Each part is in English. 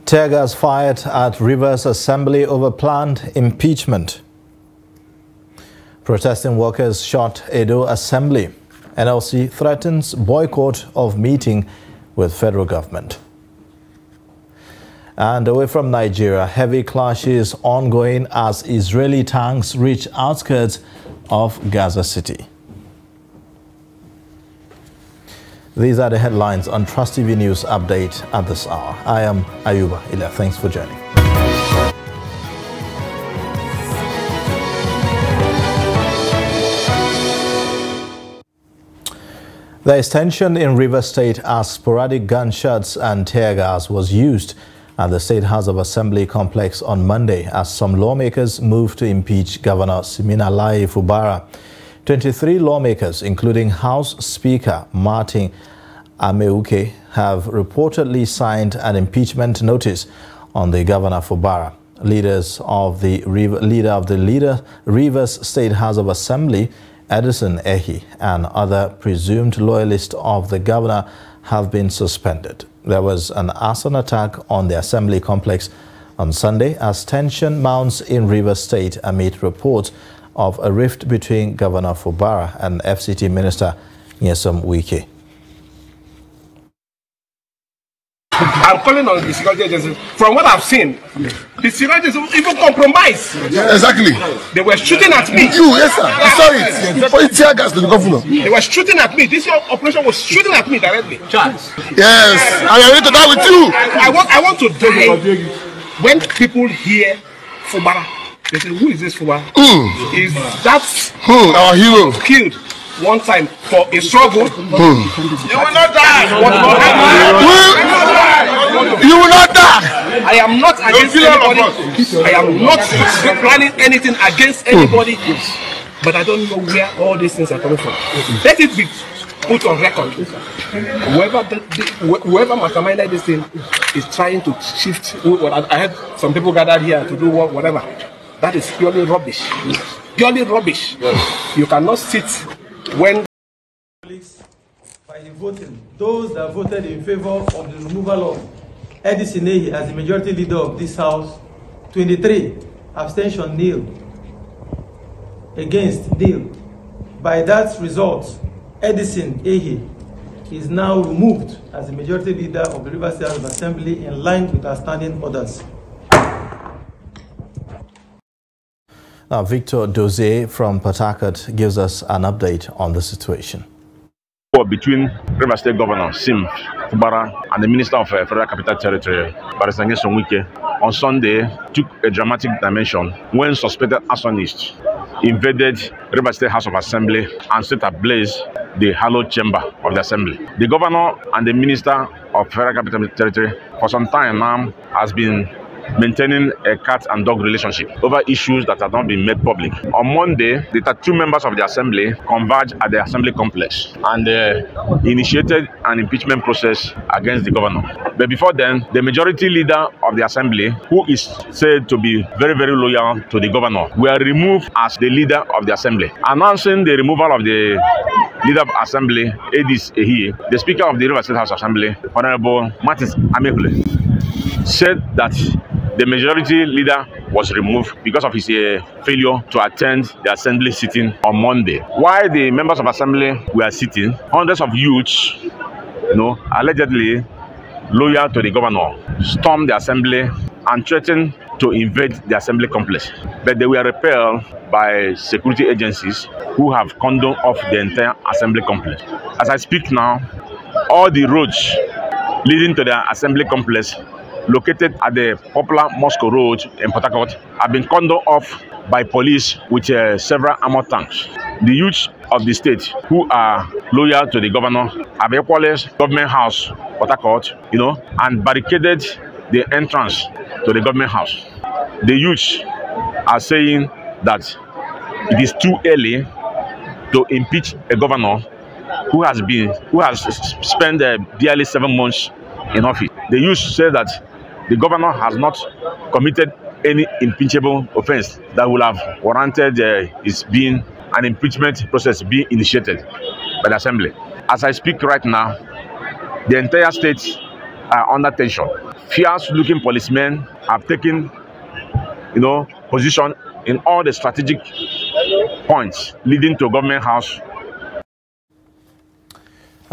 Tear gas fired at Rivers Assembly over planned impeachment. Protesting workers shot Edo Assembly. NLC threatens boycott of meeting with federal government. And away from Nigeria, heavy clashes ongoing as Israeli tanks reach outskirts of Gaza City. These are the headlines on Trust TV News Update at this hour. I am Ayuba Ila. Thanks for joining. There is tension in Rivers State as sporadic gunshots and tear gas was used at the State House of Assembly complex on Monday as some lawmakers moved to impeach Governor Siminalayi Fubara. 23 lawmakers, including House Speaker Martin Ameuke, have reportedly signed an impeachment notice on the Governor Fubara. Leader of the Rivers State House of Assembly, Edison Ehi, and other presumed loyalists of the governor have been suspended. There was an arson attack on the Assembly complex on Sunday as tension mounts in Rivers State amid reports of a rift between Governor Fubara and FCT Minister Nyesom Wike. I'm calling on the security agencies. From what I've seen, the security agencies even compromised. Yeah, exactly. They were shooting at me. Yes, sir. I saw it. For tear gas to the governor. They were shooting at me. This operation was shooting at me directly. Yes, I am ready to die with you. I want to die. When people hear Fubara, they say, "Who is this Fubara?" Is that our hero killed one time for a struggle? You will not die. You will not die. I am not against anybody. I am not planning anything against anybody. But I don't know where all these things are coming from. Let it be put on record. Whoever masterminded this thing is trying to shift. I had some people gathered here to do whatever. That is purely rubbish. Purely rubbish. You cannot sit when by the voting, those that voted in favor of the removal of Edison Ehi as the majority leader of this house, 23, abstention nil, against nil. By that result, Edison Ehi is now removed as the majority leader of the Rivers State House of Assembly in line with our standing orders. Now, Victor Dozie from Port Harcourt gives us an update on the situation. Between Rivers State Governor Sim Fubara and the Minister of Federal Capital Territory, Barrister Nyesom Wike, on Sunday took a dramatic dimension when suspected arsonists invaded Rivers State House of Assembly and set ablaze the hallowed chamber of the Assembly. The Governor and the Minister of Federal Capital Territory for some time now has been maintaining a cat and dog relationship over issues that have not been made public. On Monday, the 2 members of the Assembly converged at the Assembly complex and initiated an impeachment process against the governor. But before then, the majority leader of the Assembly, who is said to be very, very loyal to the governor, were removed as the leader of the Assembly. Announcing the removal of the leader of Assembly, Edison Ehi, the Speaker of the Rivers State House Assembly, Honorable Martin Ameuke, said that the majority leader was removed because of his failure to attend the Assembly sitting on Monday. While the members of Assembly were sitting, hundreds of youths, allegedly loyal to the governor, stormed the Assembly and threatened to invade the Assembly complex. But they were repelled by security agencies who have cordoned off the entire Assembly complex. As I speak now, all the roads leading to the Assembly complex located at the popular Moscow Road in Port Harcourt have been cordoned off by police with several armored tanks. The youths of the state who are loyal to the governor have equalized Government House, Port Harcourt, and barricaded the entrance to the Government House. The youths are saying that it is too early to impeach a governor who has spent barely 7 months in office. The youth say that the governor has not committed any impeachable offense that would have warranted his being an impeachment process being initiated by the Assembly. As I speak right now, the entire state are under tension. fierce-looking policemen have taken, position in all the strategic points leading to Government House.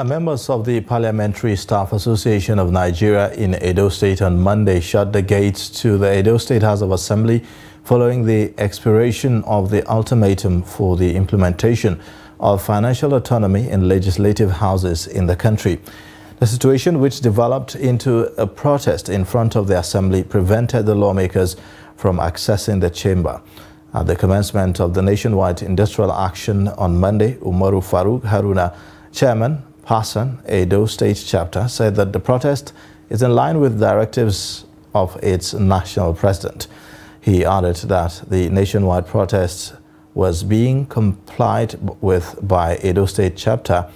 Members of the Parliamentary Staff Association of Nigeria in Edo State on Monday shut the gates to the Edo State House of Assembly following the expiration of the ultimatum for the implementation of financial autonomy in legislative houses in the country. The situation, which developed into a protest in front of the assembly, prevented the lawmakers from accessing the chamber. At the commencement of the nationwide industrial action on Monday, Umaru Faruk Haruna, chairman, Passan, Edo State chapter, said that the protest is in line with directives of its national president. He added that the nationwide protest was being complied with by Edo State chapter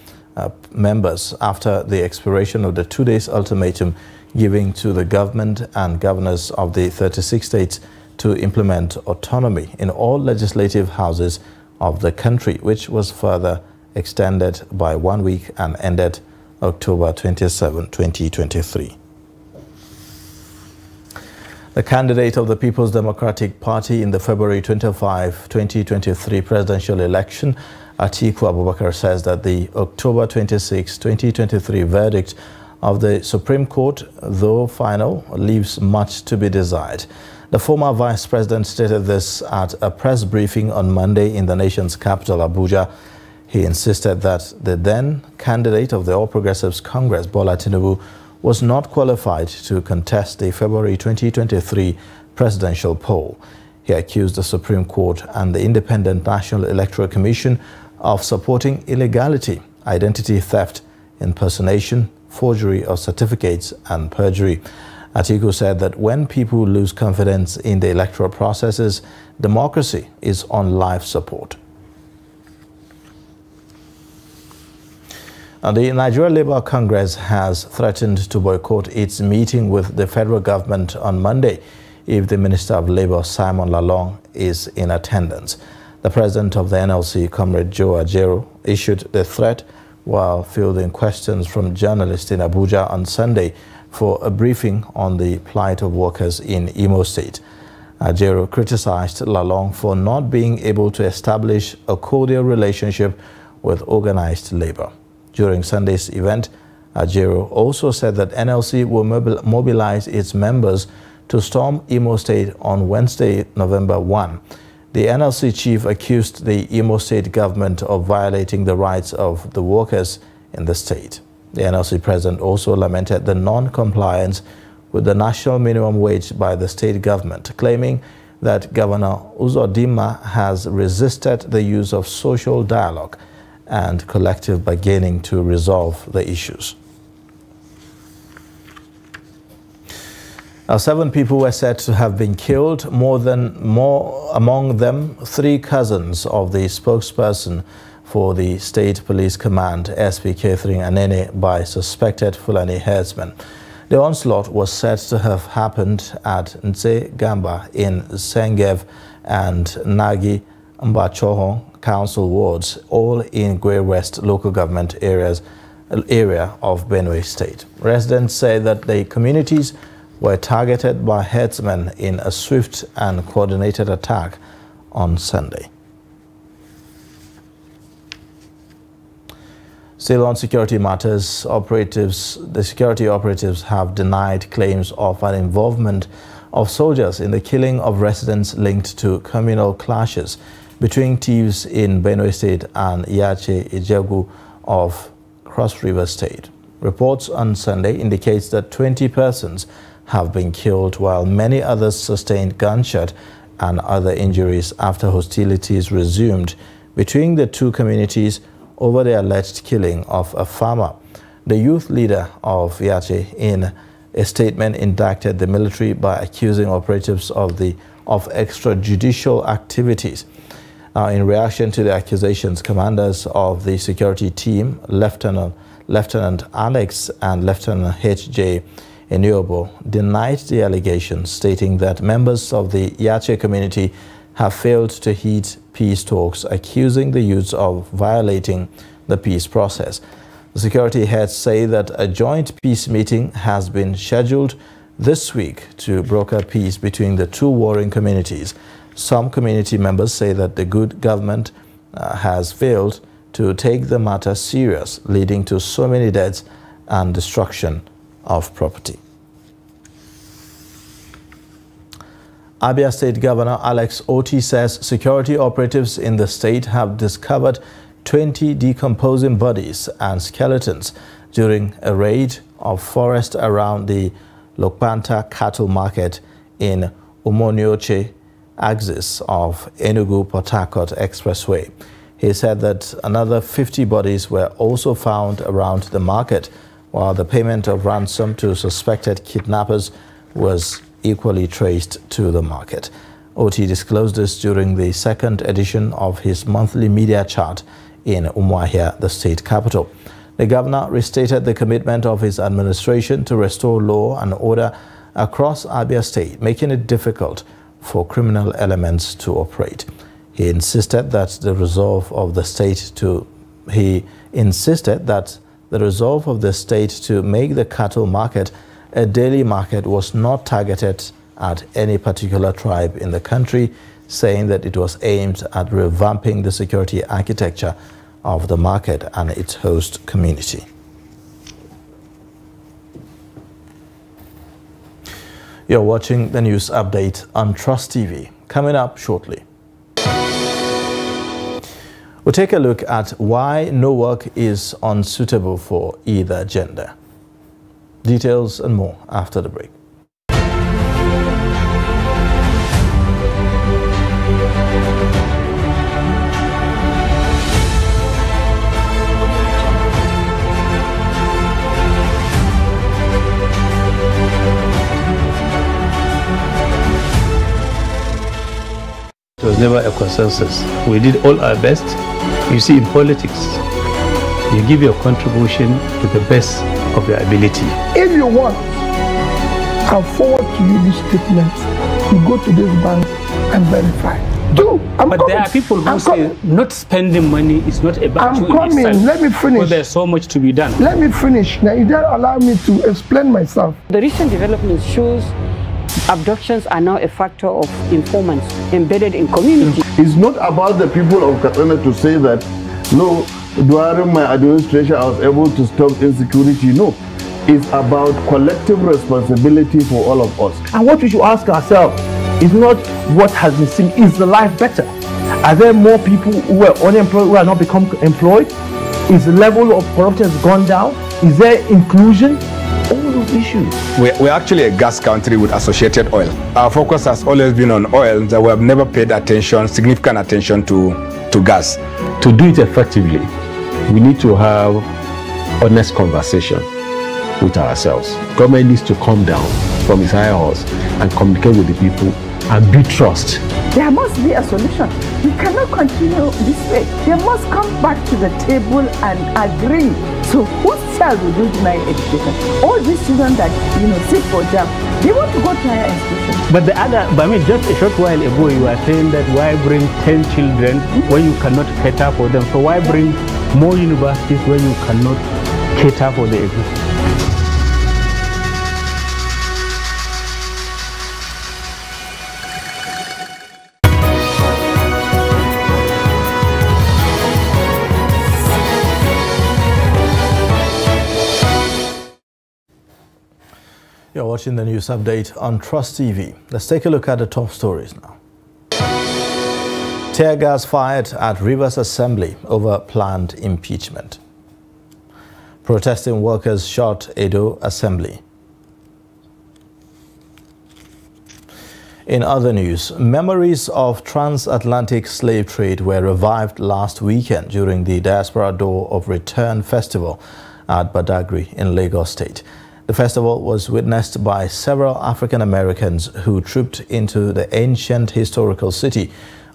members after the expiration of the 2 days ultimatum given to the government and governors of the 36 states to implement autonomy in all legislative houses of the country, which was further extended by 1 week and ended October 27, 2023. The candidate of the People's Democratic Party in the February 25, 2023 presidential election, Atiku Abubakar, says that the October 26, 2023 verdict of the Supreme Court, though final, leaves much to be desired. The former vice president stated this at a press briefing on Monday in the nation's capital, Abuja. He insisted that the then candidate of the All Progressives Congress, Bola Tinubu, was not qualified to contest the February 2023 presidential poll. He accused the Supreme Court and the Independent National Electoral Commission of supporting illegality, identity theft, impersonation, forgery of certificates, and perjury. Atiku said that when people lose confidence in the electoral processes, democracy is on life support. The Nigeria Labour Congress has threatened to boycott its meeting with the federal government on Monday if the Minister of Labour, Simon Lalong, is in attendance. The president of the NLC, Comrade Joe Ajero, issued the threat while fielding questions from journalists in Abuja on Sunday for a briefing on the plight of workers in Imo State. Ajero criticized Lalong for not being able to establish a cordial relationship with organized labor. During Sunday's event, Ajero also said that NLC will mobilize its members to storm Imo State on Wednesday, November 1. The NLC chief accused the Imo State government of violating the rights of the workers in the state. The NLC president also lamented the non-compliance with the national minimum wage by the state government, claiming that Governor Uzodinma has resisted the use of social dialogue and collective bargaining to resolve the issues. 7 people were said to have been killed, among them 3 cousins of the spokesperson for the State Police Command, SP Catherine Anene, by suspected Fulani herdsmen. The onslaught was said to have happened at Nse Gamba in Sengev and Nagi Mbachoho council wards, all in Grey West local government area of Benue State. Residents say that the communities were targeted by herdsmen in a swift and coordinated attack on Sunday. Still on security matters, the security operatives have denied claims of an involvement of soldiers in the killing of residents linked to communal clashes between thieves in Benue State and Yache Ijegu of Cross River State. Reports on Sunday indicates that 20 persons have been killed while many others sustained gunshot and other injuries after hostilities resumed between the two communities over the alleged killing of a farmer. The youth leader of Yache, in a statement, indicted the military by accusing operatives of extrajudicial activities. Now, in reaction to the accusations, commanders of the security team, Lieutenant Alex and Lieutenant H.J. Eniobo, denied the allegations, stating that members of the Yache community have failed to heed peace talks, accusing the youths of violating the peace process. The security heads say that a joint peace meeting has been scheduled this week to broker peace between the two warring communities. Some community members say that the good government has failed to take the matter serious, leading to so many deaths and destruction of property. Abia State Governor Alex Oti says security operatives in the state have discovered 20 decomposing bodies and skeletons during a raid of forest around the Lokpanta cattle market in Umonioche axis of Enugu-Port Harcourt Expressway. He said that another 50 bodies were also found around the market, while the payment of ransom to suspected kidnappers was equally traced to the market. Oti disclosed this during the second edition of his monthly media chat in Umuahia, the state capital. The governor restated the commitment of his administration to restore law and order across Abia State, making it difficult for criminal elements to operate. He insisted that the resolve of the state to make the cattle market a daily market was not targeted at any particular tribe in the country, saying that it was aimed at revamping the security architecture of the market and its host community. You're watching the news update on Trust TV. Coming up shortly, we'll take a look at why no work is unsuitable for either gender. Details and more after the break. It was never a consensus. We did all our best. You see, in politics, you give your contribution to the best of your ability. If you want, I'll forward to you this statement. You go to this bank and verify. But there are people who say not spending money is not a virtue in itself. Let me finish. But there's so much to be done. Let me finish. Now, you don't allow me to explain myself. The recent development shows abductions are now a factor of informants embedded in community. It's not about the people of Katsina to say that, no, during my administration I was able to stop insecurity. No, it's about collective responsibility for all of us. And what we should ask ourselves is not what has been seen, is the life better? Are there more people who are unemployed who are not become employed? Is the level of corruption has gone down? Is there inclusion? All those issues. We're actually a gas country with associated oil. Our focus has always been on oil, that we have never paid significant attention to gas. To do it effectively, we need to have honest conversation with ourselves. Government needs to come down from its high horse and communicate with the people and build trust. There must be a solution. We cannot continue this way. They must come back to the table and agree. So whose child will do deny education? All these children that sit for job, they want to go to higher institutions. But just a short while ago you were saying that why bring 10 children when you cannot cater for them? So why bring more universities when you cannot cater for the existing? You're watching the news update on Trust TV. Let's take a look at the top stories now. Tear gas fired at Rivers Assembly over planned impeachment. Protesting workers shot Edo Assembly. In other news, memories of transatlantic slave trade were revived last weekend during the Diaspora Door of Return Festival at Badagry in Lagos State. The festival was witnessed by several African Americans who trooped into the ancient historical city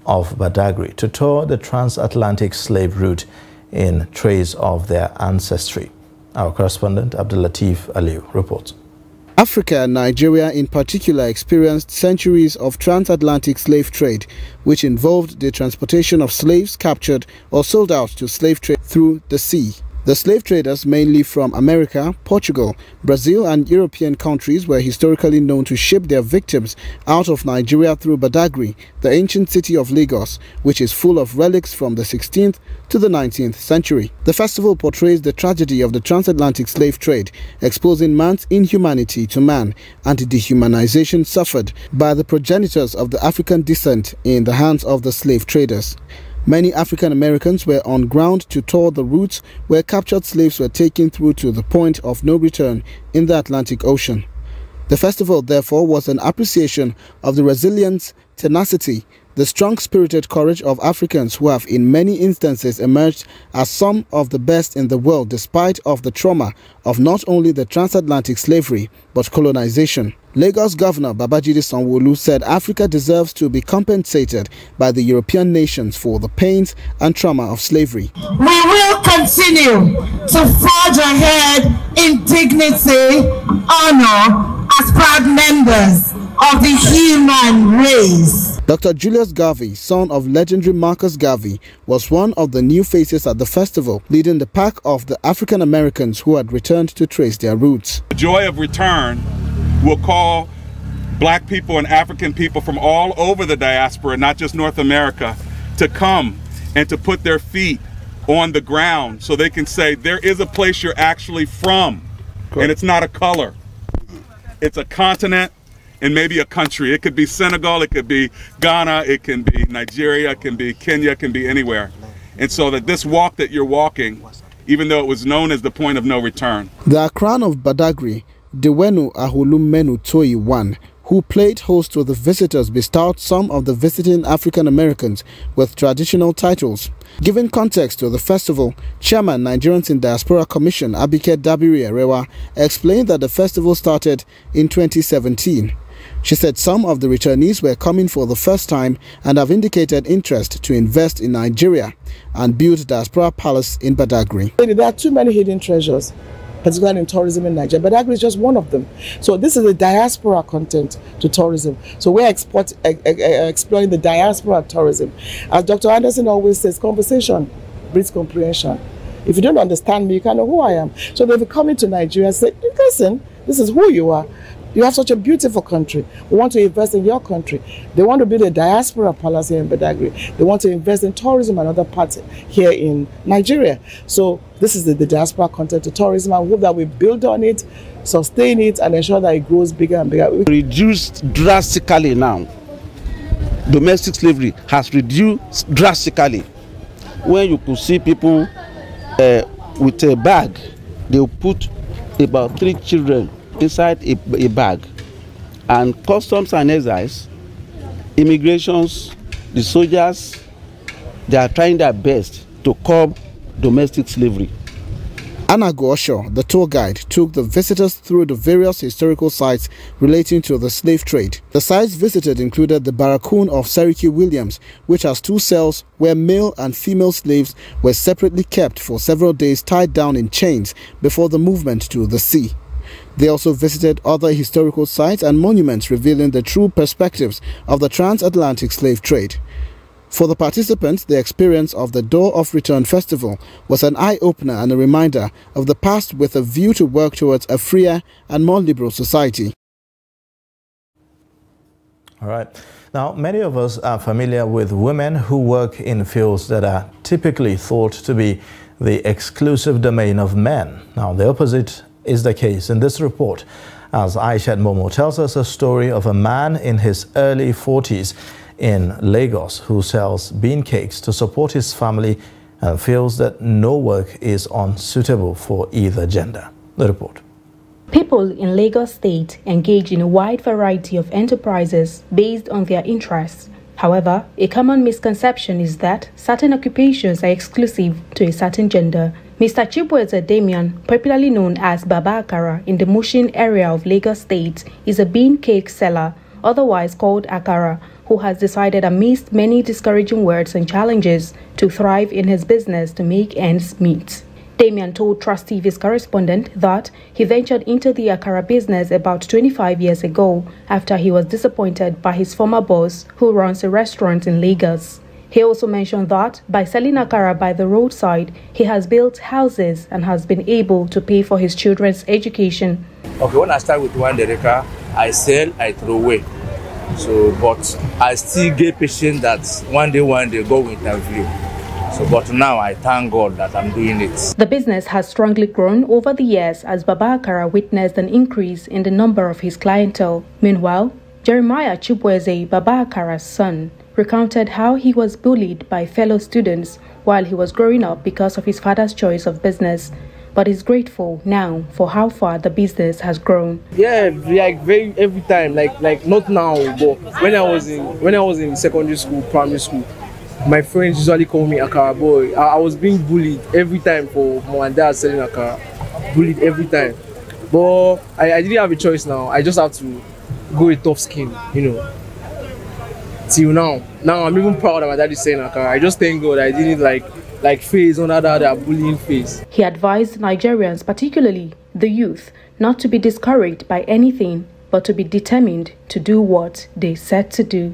of Badagry to tour the transatlantic slave route in trace of their ancestry. Our correspondent Abdulatif Aliu reports. Africa and Nigeria in particular experienced centuries of transatlantic slave trade, which involved the transportation of slaves captured or sold out to slave trade through the sea. The slave traders, mainly from America, Portugal, Brazil and European countries, were historically known to ship their victims out of Nigeria through Badagry, the ancient city of Lagos, which is full of relics from the 16th to the 19th century. The festival portrays the tragedy of the transatlantic slave trade, exposing man's inhumanity to man and the dehumanization suffered by the progenitors of the African descent in the hands of the slave traders. Many African Americans were on ground to tour the routes where captured slaves were taken through to the point of no return in the Atlantic Ocean. The festival, therefore, was an appreciation of the resilience, tenacity, the strong-spirited courage of Africans who have in many instances emerged as some of the best in the world despite of the trauma of not only the transatlantic slavery but colonization. Lagos Governor Babajide Sanwo-Olu said Africa deserves to be compensated by the European nations for the pains and trauma of slavery. We will continue to forge ahead in dignity, honor as proud members of the human race. Dr. Julius Garvey, son of legendary Marcus Garvey, was one of the new faces at the festival, leading the pack of the African Americans who had returned to trace their roots. The joy of return will call black people and African people from all over the diaspora, not just North America, to come and to put their feet on the ground so they can say there is a place you're actually from. Cool. And it's not a color, it's a continent and maybe a country. It could be Senegal, it could be Ghana, it can be Nigeria, it can be Kenya, it can be anywhere. And so that this walk that you're walking, even though it was known as the point of no return. The Akran of Badagry, Dewenu Ahulumenu Toyi I, who played host to the visitors, bestowed some of the visiting African Americans with traditional titles. Giving context to the festival, Chairman Nigerians in Diaspora Commission Abike Dabiri Erewa explained that the festival started in 2017. She said some of the returnees were coming for the first time and have indicated interest to invest in Nigeria and build Diaspora Palace in Badagry. There are too many hidden treasures, particularly in tourism in Nigeria. Badagry is just one of them. So this is a diaspora content to tourism. So we're exploring the diaspora of tourism. As Dr. Anderson always says, conversation breeds comprehension. If you don't understand me, you can't know who I am. So they'll be coming to Nigeria and say, listen, this is who you are. You have such a beautiful country. We want to invest in your country. They want to build a diaspora palace here in Badagry. They want to invest in tourism and other parts here in Nigeria. So this is the diaspora content to tourism. I hope that we build on it, sustain it, and ensure that it grows bigger and bigger. Reduced drastically now. Domestic slavery has reduced drastically. When you could see people with a bag, they'll put about 3 children inside a bag, and customs and excise, immigrations, the soldiers, they are trying their best to curb domestic slavery. Anago Osho, the tour guide, took the visitors through the various historical sites relating to the slave trade. The sites visited included the Barracoon of Seriki Williams, which has 2 cells where male and female slaves were separately kept for several days tied down in chains before the movement to the sea. They also visited other historical sites and monuments revealing the true perspectives of the transatlantic slave trade. For the participants, the experience of the Door of Return Festival was an eye-opener and a reminder of the past with a view to work towards a freer and more liberal society. All right. Now, many of us are familiar with women who work in fields that are typically thought to be the exclusive domain of men. Now, the opposite is the case in this report, as Aishat Momo tells us a story of a man in his early 40s in Lagos who sells bean cakes to support his family and feels that no work is unsuitable for either gender. The report. People in Lagos State engage in a wide variety of enterprises based on their interests. However, a common misconception is that certain occupations are exclusive to a certain gender. Mr. Chibweze Damian, popularly known as Baba Akara in the Mushin area of Lagos State, is a bean cake seller, otherwise called Akara, who has decided amidst many discouraging words and challenges to thrive in his business to make ends meet. Damian told Trust TV's correspondent that he ventured into the Akara business about 25 years ago after he was disappointed by his former boss who runs a restaurant in Lagos. He also mentioned that by selling akara by the roadside, he has built houses and has been able to pay for his children's education. Okay, when I start with 1 dereka, I sell, I throw away. So, but I still get patient that one day God will interview. So, but now I thank God that I'm doing it. The business has strongly grown over the years as Baba Akara witnessed an increase in the number of his clientele. Meanwhile, Jeremiah Chibweze, Baba Akara's son, recounted how he was bullied by fellow students while he was growing up because of his father's choice of business, but is grateful now for how far the business has grown. Yeah, like every time, like not now, but when I was in secondary school, primary school, my friends usually call me Akara boy. I was being bullied every time for my dad selling Akara, bullied every time. But I didn't have a choice now. I just have to go with tough skin, you know. Till now I'm even proud that my dad is selling Akara. I just thank God I didn't like face on that bullying face. He advised Nigerians, particularly the youth, not to be discouraged by anything, but to be determined to do what they set to do.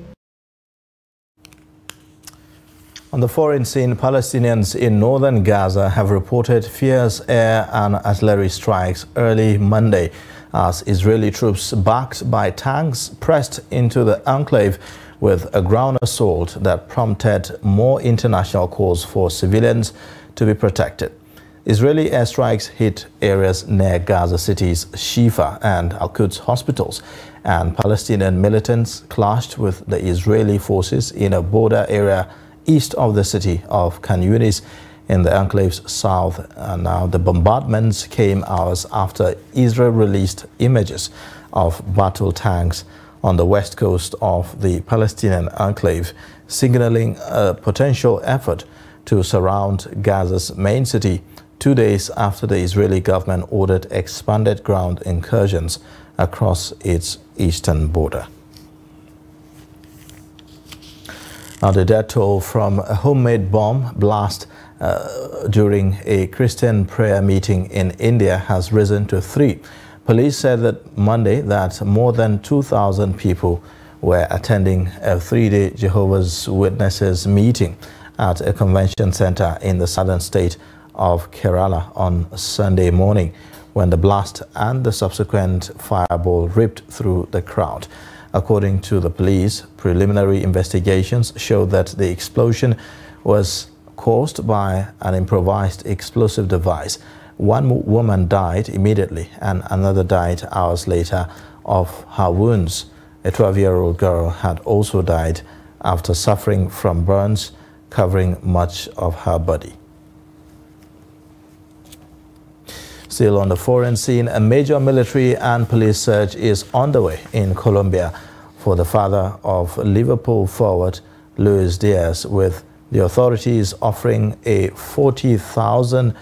On the foreign scene, Palestinians in northern Gaza have reported fierce air and artillery strikes early Monday as Israeli troops backed by tanks pressed into the enclave with a ground assault that prompted more international calls for civilians to be protected. Israeli airstrikes hit areas near Gaza City's Shifa and Al-Quds hospitals, and Palestinian militants clashed with the Israeli forces in a border area east of the city of Khan Yunis in the enclave's south. And now the bombardments came hours after Israel released images of battle tanks on the west coast of the Palestinian enclave, signaling a potential effort to surround Gaza's main city 2 days after the Israeli government ordered expanded ground incursions across its eastern border. Now, the death toll from a homemade bomb blast during a Christian prayer meeting in India has risen to 3. Police said that Monday that more than 2,000 people were attending a 3-day Jehovah's Witnesses meeting at a convention center in the southern state of Kerala on Sunday morning when the blast and the subsequent fireball ripped through the crowd. According to the police, preliminary investigations showed that the explosion was caused by an improvised explosive device. One woman died immediately and another died hours later of her wounds. A 12-year-old girl had also died after suffering from burns covering much of her body. Still on the foreign scene, a major military and police search is underway in Colombia for the father of Liverpool forward Luis Diaz, with the authorities offering a 40,000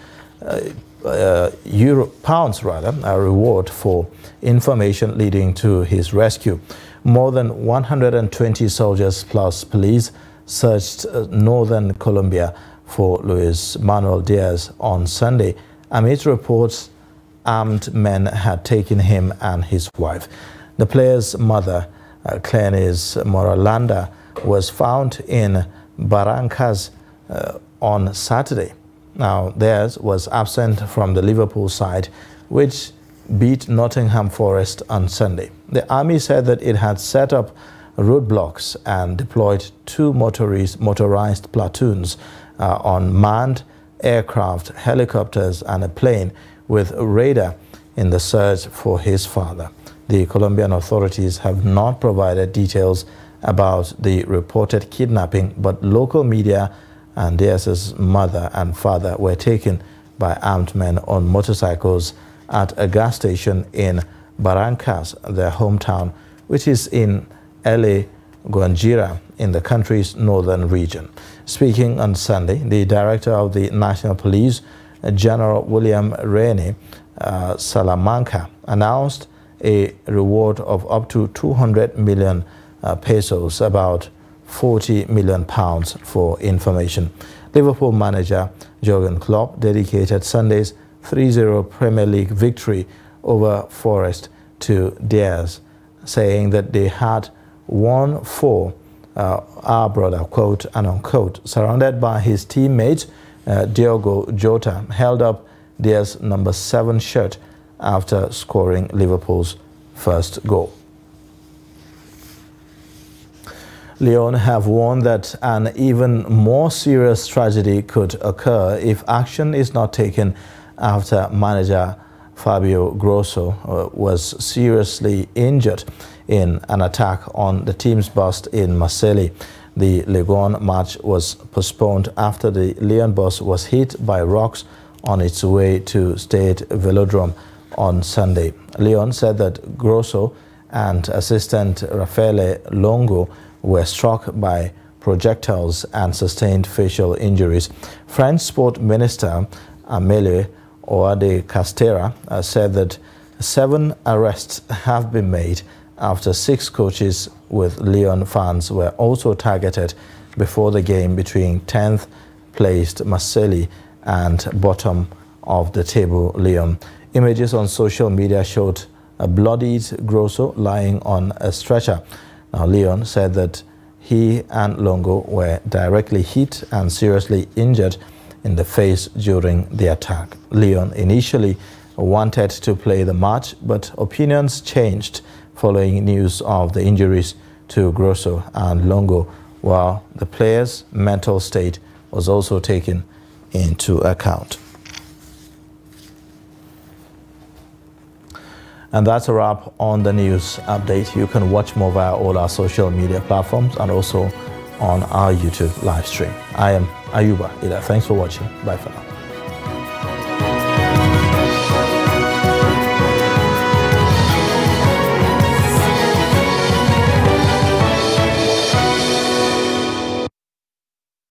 pounds a reward for information leading to his rescue. More than 120 soldiers plus police searched northern Colombia for Luis Manuel Diaz on Sunday amid reports armed men had taken him and his wife. The player's mother, Clenis Moralanda, was found in Barrancas on Saturday. Now, Diaz was absent from the Liverpool side, which beat Nottingham Forest on Sunday. The army said that it had set up roadblocks and deployed 2 motorized platoons on manned aircraft, helicopters and a plane with a radar in the search for his father. The Colombian authorities have not provided details about the reported kidnapping, but local media and Diaz's mother and father were taken by armed men on motorcycles at a gas station in Barrancas, their hometown, which is in LA Guajira in the country's northern region. Speaking on Sunday, the director of the National Police, General William Rene Salamanca, announced a reward of up to 200 million pesos, about 40 million pounds for information. Liverpool manager Jurgen Klopp dedicated Sunday's 3-0 Premier League victory over Forest to Diaz, saying that they had won 4 our brother, quote and unquote. Surrounded by his teammate, Diogo Jota held up Diaz's number 7 shirt after scoring Liverpool's first goal. Lyon have warned that an even more serious tragedy could occur if action is not taken after manager Fabio Grosso was seriously injured in an attack on the team's bus in Marseille. The Ligue match was postponed after the Lyon bus was hit by rocks on its way to Stade Velodrome on Sunday. Lyon said that Grosso and assistant Raffaele Longo were struck by projectiles and sustained facial injuries. French Sport Minister Amélie Oudéa-Castéra said that 7 arrests have been made after 6 coaches with Lyon fans were also targeted before the game between 10th placed Marseille and bottom of the table Lyon. Images on social media showed a bloodied Grosso lying on a stretcher. Now, Lyon said that he and Longo were directly hit and seriously injured in the face during the attack. Lyon initially wanted to play the match, but opinions changed following news of the injuries to Grosso and Longo, while the players' mental state was also taken into account. And that's a wrap on the news update. You can watch more via all our social media platforms and also on our YouTube live stream. I am Ayuba Ida. Thanks for watching. Bye for now.